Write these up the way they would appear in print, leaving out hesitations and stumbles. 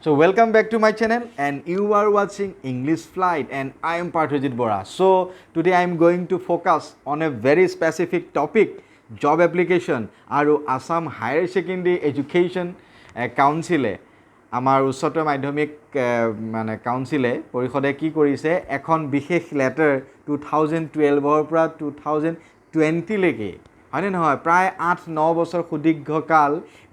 So welcome back to my channel and you are watching English Flight and I am Parthojit Bora. So today I am going to focus on a very specific topic, job application aru Assam Higher Secondary Education Council আমাৰ উচ্চতৰ মাধ্যমিক মানে কাউন্সিলে পৰিষদে কি কৰিছে এখন বিশেষ লেটাৰ 2012 ৰ পৰা 2020 লৈকে হয়নে নহয় প্ৰায় 8-9 বছৰ সুদীৰ্ঘকাল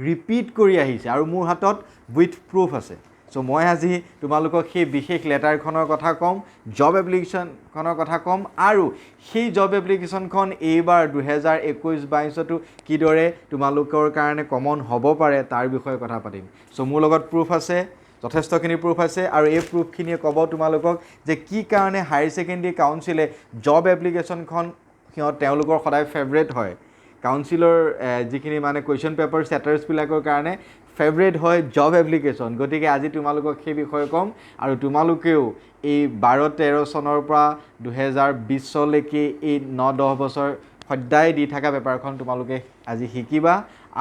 ৰিপিট কৰি আহিছে আৰু মোৰ হাতত উইথ প্ৰুফ আছে সো মই আজি তোমালোকক সেই বিশেষ লেটাৰখনৰ কথা কম জব এপ্লিকেশনখনৰ কথা কম আৰু সেই জব এপ্লিকেশনখন এইবাৰ 2021-22 তো কিদৰে তোমালোকৰ কাৰণে কমন হ'ব পাৰে তাৰ বিষয়ে কথা পাতিম সো মোৰ লগত প্ৰুফ আছে যথেষ্টখিনি প্ৰুফ আছে আৰু এই প্ৰুফখিনিয়ে ক'ব তোমালোকক যে কি কাৰণে হায়াৰ সেকেন্ডাৰী কাউন্সিলে জব এপ্লিকেশনখন তেওঁলোকৰ সদায় ফেভৰেট হয় কাউন্সিলৰ যিখিনি মানে কোৱেশ্চন পেপাৰ সেটাৰ্স বিলাকৰ কাৰণে ফেভৰেট হয় জব এপ্লিকেশন গতিকে আজি তোমালোকক সেই বিষয়ে কম আৰু তোমালোকেও এই 12-13 চনৰ পৰা 2020 লৈকে এই 9-10 বছৰ সদায় দি থকা পেপাৰখন তোমালোকে আজি শিকিবা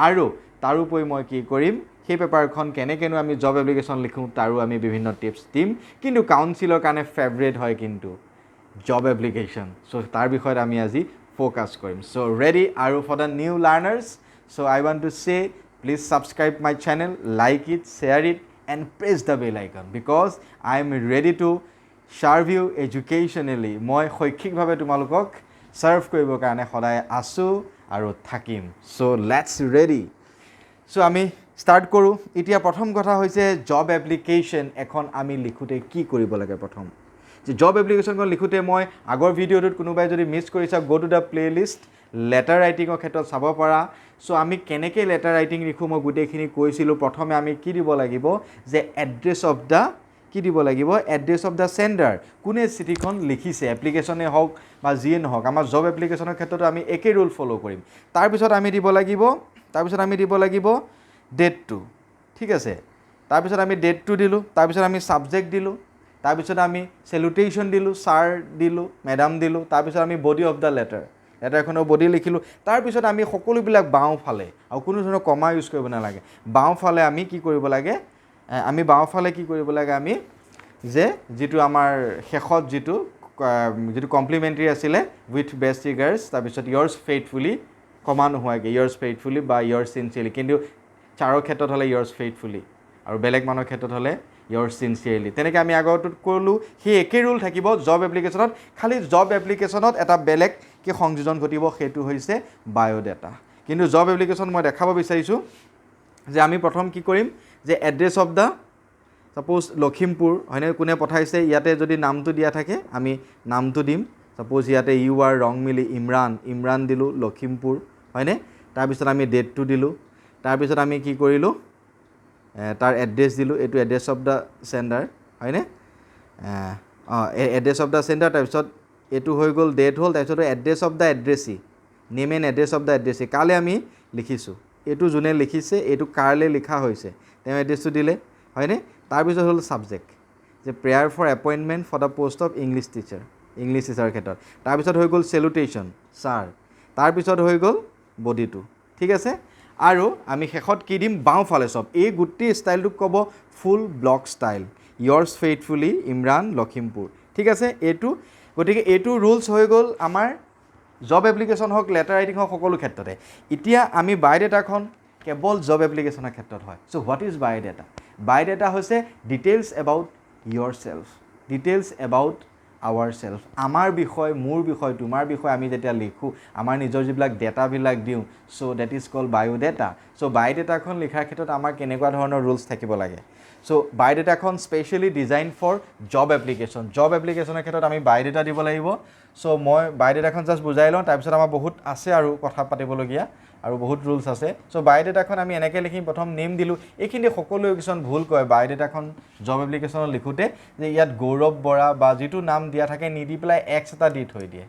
আৰু তাৰোপৰি মই কি কৰিম সেই পেপাৰখন কেনেকেনো আমি জব এপ্লিকেশন লিখো তাৰো আমি বিভিন্ন টিপছ দিম কিন্তু কাউন্সিলৰ কাৰণে ফেভৰেট হয় কিন্তু জব এপ্লিকেশন সো তাৰ বিষয়ে আমি আজি ফোকাস কৰিম সো ৰেডি আৰু for the new learners so I want to say please subscribe my channel, like it, share it and press the bell icon because I am ready to serve you educationally. মই শৈক্ষিকভাৱে তোমালোকক সাৰ্ভ কৰিবৰ কাৰণে সদায় আছো আৰু থাকিম so let's ready so আমি start কৰো এতিয়া প্ৰথম কথা হৈছে জব এপ্লিকেশন এখন আমি লিখোতে কি কৰিব লাগে প্ৰথম যে জব এপ্লিকেশনখন লিখোতে মই আগৰ ভিডিওটোত কোনোবাই যদি মিস কৰিছা go to the playlist letter ৰাইটিংৰ ক্ষেত্ৰত চাব পাৰা সো আমি কেনেকে লেটাৰ ৰাইটিং লিখো মই গুটেখিনি কৈছিলো প্ৰথমে আমি কি দিব লাগিব যে এড্ৰেছ অফ দা কি দিব লাগিব এড্ৰেছ অফ দা সেন্ডাৰ কোনে চিঠিখন লিখিছে এপ্লিকেশনে হওক বা যিয়ে নহওক আমাৰ জব এপ্লিকেশনৰ ক্ষেত্ৰত আমি একে ৰুল ফলো কৰিম তাৰ পিছত আমি দিব লাগিব ডেটটো ঠিক আছে তাৰ পিছত আমি ডেটটো দিলো তাৰ পিছত আমি সাবজেক্ট দিলো তাৰ পিছত আমি সেলুটেশন দিলো স্যাৰ দিলো ম্যাডাম দিলো তাৰ পিছত আমি বডি অফ দা লেটাৰ এটাখনৰ বডি লিখিলো তাৰ পিছত আমি সকলোবিলাক বাও ফালে আৰু কোনো ধৰণৰ কমা ইউজ কৰিব নালাগে বাও ফালে আমি কি কৰিব লাগে আমি যে যেটো আমাৰ শেষত যেটো কমপ্লিমেন্টাৰী আছিল উইথ বেস্ট ফিগাৰস তাৰ পিছত yours faithfully কমা নোহোৱাকে yours faithfully বা yours sincerely কিন্তু চাৰৰ ক্ষেত্ৰত হলে yours faithfully আৰু বেলেগ মানৰ ক্ষেত্ৰত হলে yours sincerely তেনেকৈ আমি আগৰটোত কৰলো সেই একে ৰুল থাকিব জব এপ্লিকেশনত খালি জব এপ্লিকেশনত এটা বেলেগ কি সংযোজন ঘটিব হেতু হৈছে বায়োডাটা কিন্তু জব এপ্লিকেশন মই দেখাব বিচাৰিছো যে আমি প্ৰথম কি কৰিম যে address of da suppose Lakhimpur হয়নে কোনে পঠাইছে ইয়াতে যদি নামটো দিয়া থাকে আমি নামটো দিম সাপোজ ইয়াতে ইউ আৰ ৰং মিলি ইমৰান দিলো লখিমপুৰ হয়নে তাৰ পিছত আমি ডেটটো দিলো তাৰ পিছত আমি কি কৰিলো তাৰ এড্ৰেছ দিলো এটো এড্ৰেছ অফ দা সেন্ডাৰ হয়নে এড্ৰেছ অফ দা সেন্ডাৰ তাৰ পিছত এটো হৈ গল ডেট হল তাৰ পিছত address of the addressee name and address of the addressee কালে আমি লিখিছো এটো জুনে লিখিছে এটো কাৰলে লিখা হৈছে তেম এড্ৰেছটো দিলে হয়নে তাৰ পিছত হল সাবজেক্ট যে prayer for appointment for the post of English teacher ক্ষেত্ৰত তাৰ পিছত হৈ গল সেলুটেশন স্যাৰ তাৰ পিছত হৈ গল বডিটো ঠিক আছে আৰু আমি শেষত কি দিম বাও ফালে সব এই গুটি ষ্টাইলটো ক'ব ফুল block style yours faithfully Imran Lakhimpur ঠিক আছে এটো গতিকে এটো ৰুলস হৈ গল আমাৰ জব এপ্লিকেশন হক লেটাৰ ৰাইটিং হক সকলো ক্ষেত্ৰতে এতিয়া আমি বায়োডাটাখন কেৱল জব এপ্লিকেশনৰ ক্ষেত্ৰত হয় সো হোৱাট ইজ বায়োডাটা হৈছে details about yourself details about ourself আমাৰ বিষয় মোৰ বিষয় তোমাৰ বিষয় আমি যেতিয়া লিখো আমাৰ নিজৰ যিবিলাক ডেটাবিলাক দিও so that is called biodata so বায়োডাটাখন লিখাৰ ক্ষেত্ৰত আমাৰ কেনেকুৱা ধৰণৰ ৰুলস থাকিব লাগে সো বায়োডাটাখন স্পেশালি ডিজাইন ফৰ জব এপ্লিকেশনৰ ক্ষেত্ৰত আমি বায়োডাটা দিব লাগিব সো মই বায়োডাটাখন জাস্ট বুজাই লওঁ তাৰ পিছত আমাৰ বহুত আছে আৰু কথা পাতিবলগীয়া আৰু বহুত ৰুলস আছে সো বায়োডাটাখন আমি এনেকৈ লিখিম প্ৰথম নেম দিলো এইখিনি সকলো কিছন ভুল কয় বায়োডাটাখন জব এপ্লিকেশনত লিখোতে যে ইয়াত গৌৰৱ বৰা বা যেটো নাম দিয়া থাকে নিদি পেলাই এক্স এটা দি থৈ দিয়ে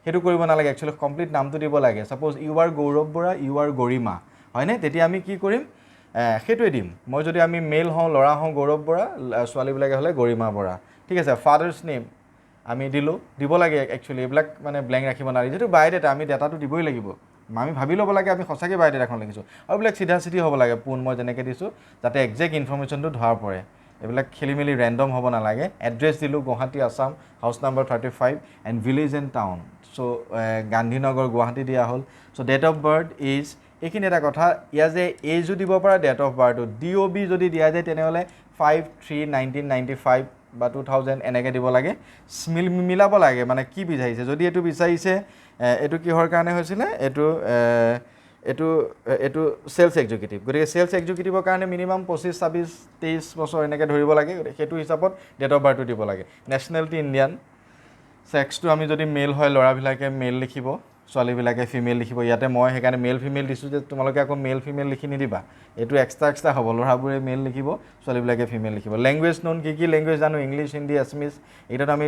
হেতু কৰিব নালাগে একচুয়ালি কমপ্লিট নামটো দিব লাগে সাপোজ ইউ আৰ গৌৰৱ বৰা ইউ আৰ গৰিমা হয়নে তেতিয়া আমি কি কৰিম হেতুৱে দিম মই যদি আমি মেল হওঁ লৰা হওঁ গৌৰৱ বৰা ছোৱালী বিলাকে হলে গৰিমা বৰা ঠিক আছে ফাদাৰস নেম আমি দিব লাগে একচুয়ালি এইবিলাক মানে ব্ল্যাঙ্ক ৰাখিব নালাগে যেটো বায়োডাটা আমি ডাটাটো দিবই লাগিব আমি ভাবি ল'ব লাগে আমি সঁচাকৈ বায়োডাটাখন লিখিছো আৰু ব্ল্যাক সিধা সিধি হ'ব লাগে পোন মই যেনেকৈ দিছো যাতে এক্সাক্ট ইনফৰমেশনটো ধৰা পৰে এইবিলাক খেলি মেলি ৰেণ্ডম হ'ব নালাগে এড্ৰেছ দিলোঁ Guwahati Assam house number 35 and village and town so' Gandhinagar Guwahati দিয়া হ'ল so' date of birth is এইখিনি এটা কথা ইয়াৰ যে এজো দিব পৰা ডেট অফ বাৰ্থটো DOB যদি দিয়া যায় তেনেহ'লে 5/3/1995 বা 2000 এনেকৈ দিব লাগে মিলাব লাগে মানে কি বিচাৰিছে যদি এইটো বিচাৰিছে এইটো কিহৰ কাৰণে হৈছিলে এইটো সেলস এক্সিকিউটিভ গতিকে সেলস এক্সিকিউটিভৰ কাৰণে মিনিমাম 25-26-23 বছৰ এনেকৈ ধৰিব লাগে সেইটো হিচাপত ডেট অফ বাৰ্থটো দিব লাগে নেশ্যনেলিটি ইণ্ডিয়ান সেক্সটো আমি যদি মেল হয় ল'ৰাবিলাকে মেল লিখিব ছোৱালীবিলাকে ফিমেল লিখিব ইয়াতে মই সেইকাৰণে মেল ফিমেল দিছোঁ যে তোমালোকে আকৌ মেল ফিমেল লিখি নিদিবা এইটো এক্সট্ৰা হ'ব ল'ৰাবোৰে মেল লিখিব ছোৱালীবিলাকে ফিমেল লিখিব লেংগুৱেজ নোন কি লেংগুৱেজ জানো ইংলিছ হিন্দী আছামিজ এইটোত আমি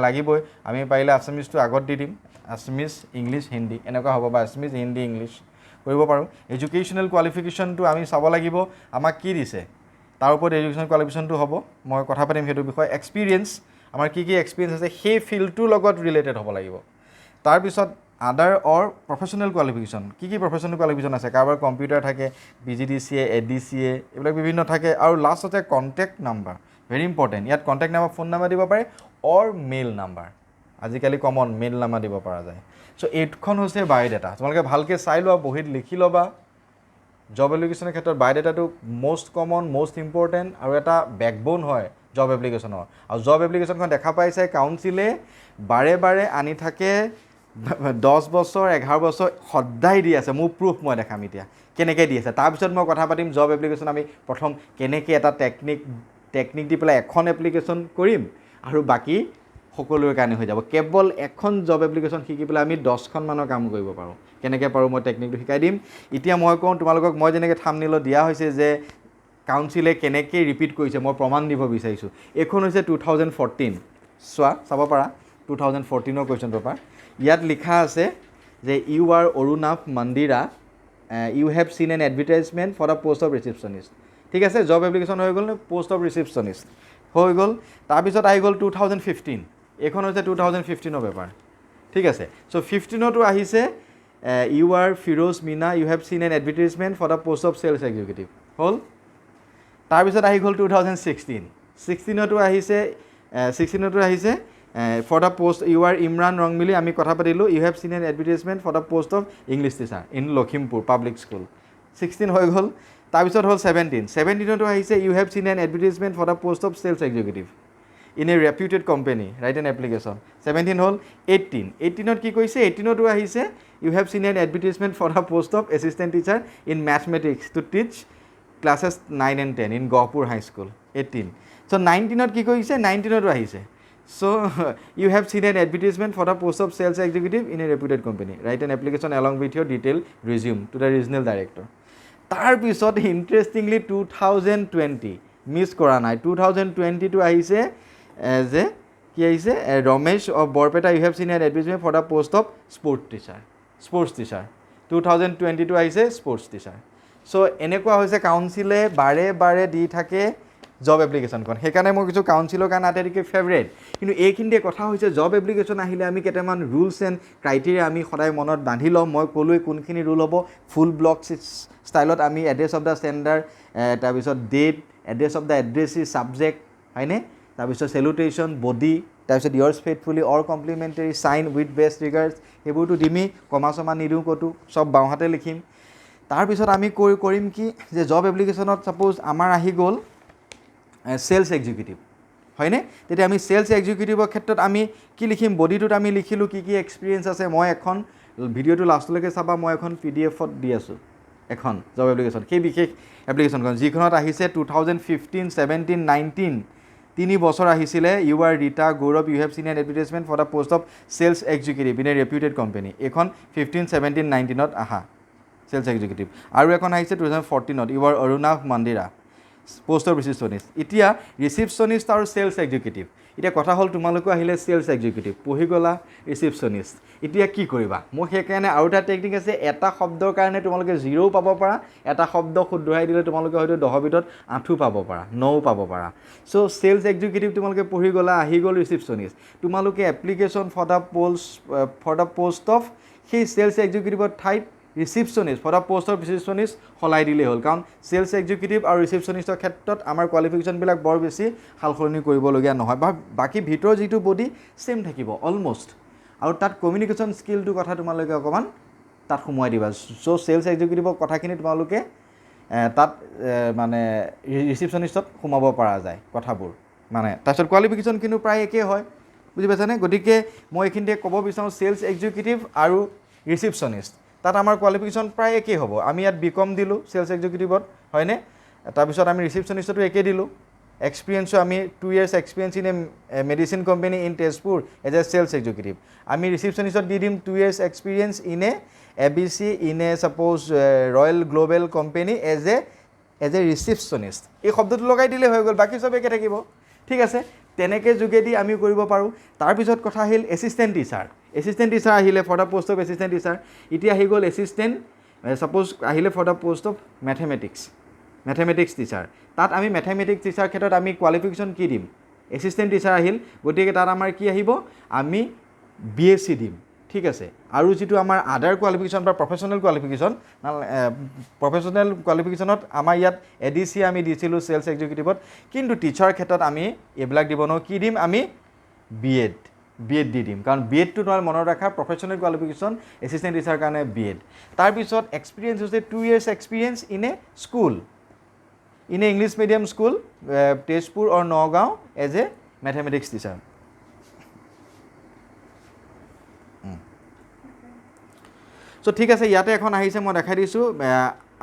লাগিবই আমি পাৰিলে আছামিজটো আগত দি দিম আছামিজ ইংলিছ হিন্দী এনেকুৱা হ'ব বা আছামিজ হিন্দী ইংলিছ কৰিব পাৰোঁ এডুকেশ্যনেল কোৱালিফিকেশ্যনটো আমি চাব লাগিব আমাক কি দিছে তাৰ ওপৰত এডুকেশ্যনেল কোৱালিফিকেশ্যনটো হ'ব মই কথা পাতিম সেইটো বিষয়ে এক্সপিৰিয়েঞ্চ আমাৰ কি এক্সপিৰিয়েঞ্চ আছে সেই ফিল্ডটোৰ লগত ৰিলেটেড হ'ব লাগিব তাৰপিছত আদাৰ অৰ প্ৰফেশ্যনেল কোৱালিফিকেশ্যন কি প্ৰফেশ্যনেল কোৱালিফিকেশ্যন আছে কাৰোবাৰ কম্পিউটাৰ থাকে BGDCA ADCA এইবিলাক বিভিন্ন থাকে আৰু লাষ্টতে কণ্টেক্ট নাম্বাৰ ভেৰি ইম্পৰ্টেণ্ট ইয়াত কণ্টেক্ট নাম্বাৰ ফোন নাম্বাৰ দিব পাৰে অৰ মেইল নাম্বাৰ আজিকালি কমন মেইল নাম্বাৰ দিব পৰা যায় চ' এইখন হৈছে বায়'ডাটা তোমালোকে ভালকৈ চাই লোৱা বহীত লিখি ল'বা জব এপ্লিকেশ্যনৰ ক্ষেত্ৰত বায়'ডাটাটো মষ্ট কমন মষ্ট ইম্পৰ্টেণ্ট আৰু এটা বেকবোন হয় জব এপ্লিকেশ্যনৰ আৰু জব এপ্লিকেশ্যনখন দেখা পাইছে কাউন্সিলে বাৰে আনি থাকে 10 বছৰ 11 বছৰ সদায় দি আছে মোৰ প্ৰুফ মই দেখাম এতিয়া কেনেকৈ দি আছে তাৰপিছত মই কথা পাতিম জব এপ্লিকেশ্যন আমি প্ৰথম কেনেকৈ এটা টেকনিক দি পেলাই এখন এপ্লিকেশ্যন কৰিম আৰু বাকী সকলোৰে কাৰণে হৈ যাব কেৱল এখন জব এপ্লিকেশ্যন শিকি পেলাই আমি 10খন মানৰ কাম কৰিব পাৰোঁ কেনেকৈ পাৰোঁ মই টেকনিকটো শিকাই দিম এতিয়া মই কওঁ তোমালোকক মই যেনেকৈ থাম্বনেইলত দিয়া হৈছে যে কাউন্সিলে কেনেকৈ ৰিপিট কৰিছে মই প্ৰমাণ দিব বিচাৰিছোঁ এইখন হৈছে 2014 চাব পাৰা 2014ৰ কুৱেশ্যন পেপাৰ ইয়াত লিখা আছে যে you are Arunabh Mandira you have seen an advertisement for the post of receptionist ঠিক আছে জব এপ্লিকেশ্যন হৈ গ'ল পোষ্ট অফ ৰিচিপশ্যনিষ্ট হৈ গ'ল তাৰপিছত আহি গ'ল 2015 এইখন হৈছে 2015ৰ পেপাৰ ঠিক আছে চ' 15তো আহিছে you are Firoz Meena you have seen an advertisement for the post of sales executive হ'ল তাৰপিছত আহি গ'ল 2016তো আহিছে for the post you are Imran Rongmili আমি কথা পাতিলোঁ you have seen an advertisement for the post of English teacher in Lakhimpur public school 16 হৈ গ'ল তাৰপিছত হ'ল 17তো আহিছে you have seen an advertisement for the post of sales executive in a reputed company write an application 17 হ'ল 18ত কি কৈছে 18তো আহিছে you have seen an advertisement for the post of assistant teacher in mathematics to teach classes 9 and 10 in Gopur High School 18 so 19ত কি কৈছে 19তো আহিছে So, you have seen an advertisement for the post of sales executive in a reputed company. Write an application along with your detailed resume to the regional director. তাৰপিছত interestingly 2020 miss কৰা নাই 2020 আহিছে যে কি আহিছে Ramesh of Barpeta you have seen an advertisement for the post of sports teacher 2020 আহিছে sports teacher. So, এনেকুৱা হৈছে কাউন্সিলে বাৰে দি থাকে জব এপ্লিকেশ্যনখন সেইকাৰণে মই কিছু কাউন্সিলৰ কাৰণে আটাইতকৈ ফেভৰেট কিন্তু এইখিনিতে কথা হৈছে জব এপ্লিকেশ্যন আহিলে আমি কেইটামান ৰুলছ এণ্ড ক্ৰাইটেৰিয়া আমি সদায় মনত বান্ধি ল'ম মই ক'লোৱে কোনখিনি ৰুল হ'ব ফুল ব্লক ষ্টাইলত আমি এড্ৰেছ অফ দ্য ষ্টেণ্ডাৰ্ড তাৰপিছত date address of the address is subject হয়নে তাৰপিছত চেলুটেশ্যন বডি তাৰপিছত yours faithfully or complimentary sign with best regards সেইবোৰতো দিমেই কমা চমা নিদিওঁ ক'তো চব বাওঁহাতে লিখিম তাৰপিছত আমি কৰিম কি যে জব এপ্লিকেশ্যনত ছাপ'জ আমাৰ আহি গ'ল সেলছ এক্সিকিউটিভ হয়নে তেতিয়া আমি সেলছ এক্সিকিউটিভৰ ক্ষেত্ৰত আমি কি লিখিম বডিটোত আমি লিখিলোঁ কি এক্সপিৰিয়েঞ্চ আছে মই এখন ভিডিঅ'টো লাষ্টলৈকে চাবা মই এখন PDF-ত দি আছোঁ এখন জব এপ্লিকেশ্যন সেই বিশেষ এপ্লিকেশ্যনখন যিখনত আহিছে 2015, 17, 19 তিনি বছৰ আহিছিলে you are Rita Gaurav you have seen an advertisement for the post of sales executive in a reputed company এইখন 15, 17, 19ত আহা সেলছ এক্সিকিউটিভ আৰু এখন আহিছে 2014ত you are Arunabh Mandira post of receptionist এতিয়া ৰিচিপশ্যনিষ্ট আৰু সেলছ এক্সিকিউটিভ এতিয়া কথা হ'ল তোমালোকো আহিলে সেলছ এক্সিকিউটিভ পঢ়ি গ'লা ৰিচিপশ্যনিষ্ট এতিয়া কি কৰিবা মোৰ সেইকাৰণে আৰু এটা টেকনিক আছে এটা শব্দৰ কাৰণে তোমালোকে 0 পাব পাৰা এটা শব্দ শুদ্ধৰাই দিলে তোমালোকে হয়তো 10ৰ ভিতৰত 8 পাব পাৰা 9 পাব পাৰা চ' সেলছ এক্সিকিউটিভ তোমালোকে পঢ়ি গ'লা আহি গ'ল ৰিচিপশ্যনিষ্ট তোমালোকে application for the post of সেই সেলছ এক্সিকিউটিভৰ ঠাইত receptionist for the post of receptionist সলাই দিলেই হ'ল কাৰণ চেলছ এক্সিকিউটিভ আৰু ৰিচিপশ্যনিষ্টৰ ক্ষেত্ৰত আমাৰ কোৱালিফিকেশ্যনবিলাক বৰ বেছি সাল সলনি কৰিবলগীয়া নহয় বা বাকী ভিতৰৰ যিটো বডি ছেইম থাকিব অলম'ষ্ট আৰু তাত কমিউনিকেশ্যন স্কিলটোৰ কথা তোমালোকে অকণমান তাত সোমোৱাই দিবা চ' চেলছ এক্সিকিউটিভৰ কথাখিনি তোমালোকে তাত মানে ৰিচিপশ্যনিষ্টত সোমাব পৰা যায় কথাবোৰ মানে তাৰপিছত কোৱালিফিকেশ্যন কিন্তু প্ৰায় একেই হয় বুজি পাইছানে গতিকে মই এইখিনিতে ক'ব বিচাৰোঁ চেলছ এক্সিকিউটিভ আৰু ৰিচিপশ্যনিষ্ট তাত আমাৰ কোৱালিফিকেশ্যন প্ৰায় একেই হ'ব আমি ইয়াত BCom দিলোঁ চেলছ এক্সিকিউটিভত হয়নে তাৰপিছত আমি ৰিচিপশ্যনিষ্টতো একেই দিলোঁ এক্সপিৰিয়েঞ্চো আমি 2 years experience in a medicine company in Tezpur as a sales executive আমি ৰিচিপশ্যনিষ্টত দি দিম 2 years experience in a ABC in a suppose Royal Global company as a receptionist এই শব্দটো লগাই দিলেই হৈ গ'ল বাকী চব একে থাকিব ঠিক আছে তেনেকৈ যোগেদি আমি কৰিব পাৰোঁ তাৰপিছত কথা আহিল এছিষ্টেণ্ট টিচাৰ আহিলে for the post of assistant teacher এতিয়া আহি গ'ল এছিষ্টেণ্ট ছাপ'জ আহিলে for the post of mathematics teacher তাত আমি মেথমেটিক্স টিচাৰ ক্ষেত্ৰত আমি কোৱালিফিকেশ্যন কি দিম এছিষ্টেণ্ট টিচাৰ আহিল গতিকে তাত আমাৰ কি আহিব আমি BSc দিম ঠিক আছে আৰু যিটো আমাৰ আদাৰ কোৱালিফিকেশ্যন বা প্ৰফেশ্যনেল কোৱালিফিকেশ্যনত আমাৰ ইয়াত ADC আমি দিছিলোঁ চেলছ এক্সিকিউটিভত কিন্তু টিচাৰ ক্ষেত্ৰত আমি এইবিলাক দিব নোৱাৰোঁ কি দিম আমি B.Ed দি দিম কাৰণ B.Edটো তোমাৰ মনত ৰাখা প্ৰফেশ্যনেল কোৱালিফিকেশ্যন এছিষ্টেণ্ট টিচাৰ কাৰণে B.Ed তাৰপিছত এক্সপিৰিয়েঞ্চ হৈছে 2 years experience in a school in a English medium school Tezpur or Nagaon as a mathematics teacher so' ঠিক আছে ইয়াতে এখন আহিছে মই দেখাই দিছোঁ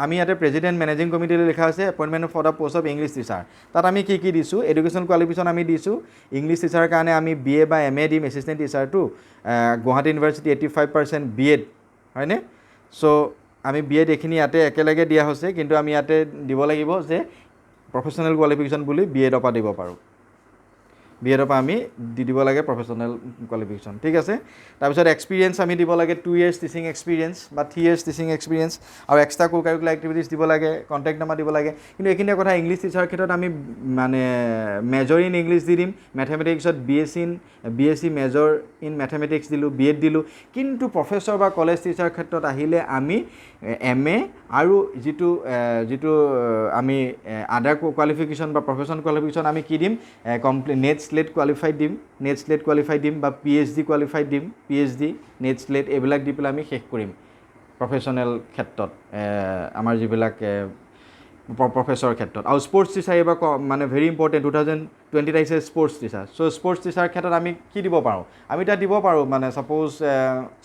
আমি ইয়াতে প্ৰেচিডেণ্ট মেনেজিং কমিটিলৈ লিখা হৈছে appointment for the post of English teacher তাত আমি কি দিছোঁ এডুকেশ্যন কোৱালিফিকেশ্যন আমি দিছোঁ ইংলিছ টিচাৰৰ কাৰণে আমি BA বা MA দিম এছিষ্টেণ্ট টিচাৰটো গুৱাহাটী ইউনিভাৰ্চিটি 85% B.Ed হয়নে চ' আমি B.Ed এইখিনি ইয়াতে একেলগে দিয়া হৈছে কিন্তু আমি ইয়াতে দিব লাগিব যে প্ৰফেশ্যনেল কোৱালিফিকেশ্যন বুলি B.Ed পৰা দিব পাৰোঁ B.Ed পৰা আমি দি দিব লাগে প্ৰফেশ্যনেল কোৱালিফিকেশ্যন ঠিক আছে তাৰপিছত এক্সপিৰিয়েঞ্চ আমি দিব লাগে 2 years টিচিং এক্সপিৰিয়েঞ্চ বা 3 years টিচিং এক্সপিৰিয়েঞ্চ আৰু এক্সট্ৰা কাৰিকুলাৰ এক্টিভিটিছ দিব লাগে কণ্টেক্ট নাম্বাৰ দিব লাগে কিন্তু এইখিনি কথা ইংলিছ টিচাৰৰ ক্ষেত্ৰত আমি মানে মেজৰ ইন ইংলিছ দি দিম মেথমেটিক্সত BSc মেজৰ ইন মেথমেটিক্স দিলোঁ B.Ed দিলোঁ কিন্তু প্ৰফেচৰ বা কলেজ টিচাৰ ক্ষেত্ৰত আহিলে আমি MA আৰু যিটো আমি আদাৰ কোৱালিফিকেশ্যন বা প্ৰফেশ্যন কোৱালিফিকেশ্যন আমি কি দিম নেট স্লেট কোৱালিফাইড দিম বা PhD কোৱালিফাইড দিম PhD নেট স্লেট এইবিলাক দি পেলাই আমি শেষ কৰিম প্ৰফেশ্যনেল ক্ষেত্ৰত আমাৰ যিবিলাক প্ৰফেচৰ ক্ষেত্ৰত আৰু স্পৰ্টছ টিচাৰ এইবাৰ মানে ভেৰি ইম্পৰ্টেণ্ট 2020 আহিছে স্পৰ্টছ টিচাৰ চ' স্পৰ্টছ টিচাৰ ক্ষেত্ৰত আমি কি দিব পাৰোঁ আমি তাত দিব পাৰোঁ মানে ছাপ'জ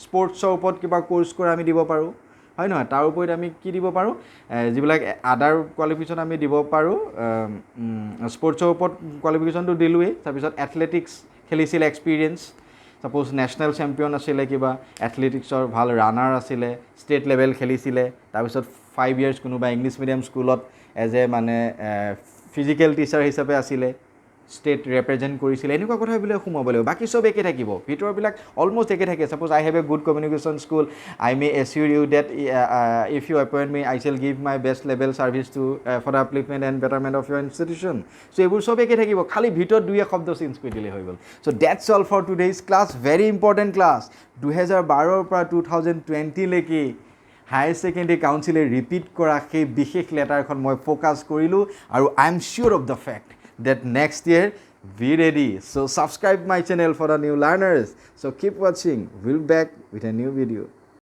স্পৰ্টছৰ ওপৰত কিবা ক'ৰ্চ কৰা আমি দিব পাৰোঁ হয় নহয় তাৰ ওপৰত আমি কি দিব পাৰোঁ যিবিলাক আদাৰ কোৱালিফিকেশ্যন আমি দিব পাৰোঁ স্পৰ্টছৰ ওপৰত কোৱালিফিকেশ্যনটো দিলোঁৱেই তাৰপিছত এথলেটিক্স খেলিছিল এক্সপিৰিয়েঞ্চ ছাপ'জ নেশ্যনেল চেম্পিয়ন আছিলে কিবা এথলেটিক্সৰ ভাল ৰানাৰ আছিলে ষ্টেট লেভেল খেলিছিলে তাৰপিছত 5 years কোনোবা ইংলিছ মিডিয়াম স্কুলত এজ এ মানে ফিজিকেল টিচাৰ হিচাপে আছিলে ষ্টেট ৰেপ্ৰেজেণ্ট কৰিছিলে এনেকুৱা কথাবিলাক সোমাব লাগিব বাকী চব একে থাকিব ভিতৰবিলাক অলম'ষ্ট একে থাকে suppose I have a good communication school I may assure you that if you appoint me I shall give my best level service to for the upliftment and betterment of your institution so' এইবোৰ চব একে থাকিব খালি ভিতৰত 2 শব্দ change কৰি দিলে হৈ গ'ল so' that's all for today's class very important class 2012 পৰা 2020 লৈকে হায়াৰ ছেকেণ্ডেৰী কাউন্সিলে ৰিপিট কৰা সেই বিশেষ লেটাৰখন মই ফ'কাছ কৰিলোঁ আৰু I am sure of the fact that next year be ready. So subscribe my channel for the new learners. So keep watching. We'll back with a new video.